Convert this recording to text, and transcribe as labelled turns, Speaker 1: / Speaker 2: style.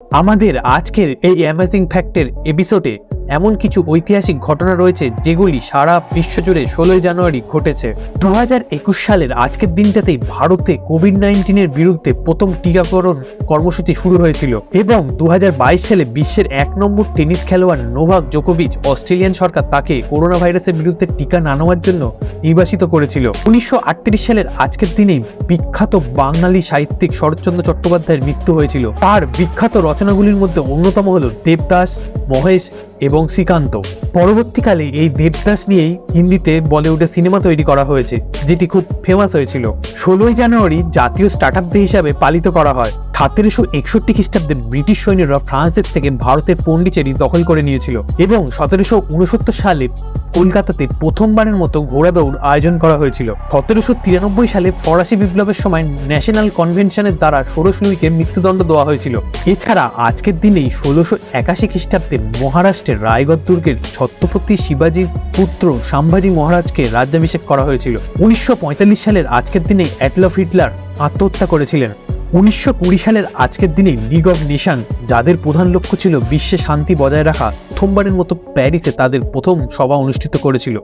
Speaker 1: আমাদের আজকের এই অ্যামেজিং ফ্যাক্টের এপিসোডে এমন কিছু ঐতিহাসিক ঘটনা রয়েছে যেগুলি সারা বিশ্বজুড়ে 16 জানুয়ারি ঘটেছে। 2021 সালের আজকের দিনটাতেই ভারতে কোভিড-19 বিরুদ্ধে প্রথম টিকাকরণ কর্মসূচি শুরু হয়েছিল এবং 2022 সালে বিশ্বের 1 নম্বর টেনিস খেলোয়াড় নোভাক জোকোভিচ অস্ট্রেলিয়ান সরকার তাকে করোনা ভাইরাসের বিরুদ্ধে টিকা না নেওয়ার জন্য নির্বাসিত করেছিল। 1938 সালের আজকের দিনেই বিখ্যাত বাঙালি সাহিত্যিক শরৎচন্দ্র চট্টোপাধ্যায়ের মৃত্যু হয়েছিল। তার বিখ্যাত রচনাগুলির মধ্যে অন্যতম হল দেবদাস, মহেশ এবং শ্রীকান্ত। পরবর্তীকালে এই দেবদাস নিয়েই হিন্দিতে বলিউডে সিনেমা তৈরি করা হয়েছে, যেটি খুব ফেমাস হয়েছিল। 16 জানুয়ারি জাতীয় স্টার্টআপ ডে হিসাবে পালিত করা হয়। 1761 খ্রিস্টাব্দে ব্রিটিশ সৈন্যরা ফ্রান্সের থেকে ভারতের পন্ডিচেরি দখল করে নিয়েছিল এবং 1769 সালে কলকাতাতে প্রথমবারের মতো ঘোড়া দৌড় আয়োজন করা হয়েছিল। 1793 সালে ফরাসি বিপ্লবের সময় ন্যাশনাল কনভেনশনের দ্বারা ষোড়শ লুইকে মৃত্যুদণ্ড দেওয়া হয়েছিল। এছাড়া আজকের দিনেই 1681 খ্রিস্টাব্দে মহারাষ্ট্রের রায়গড় দুর্গের ছত্রপতি শিবাজির পুত্র সম্ভাজি মহারাজকে রাজ্যাভিষেক করা হয়েছিল। 1945 সালের আজকের দিনে অ্যাডলফ হিটলার আত্মহত্যা করেছিলেন। 1920 সালের আজকের দিনে লিগ অব নেশন, যাদের প্রধান লক্ষ্য ছিল বিশ্বে শান্তি বজায় রাখা, প্রথমবারের মতো প্যারিসে তাদের প্রথম সভা অনুষ্ঠিত করেছিল।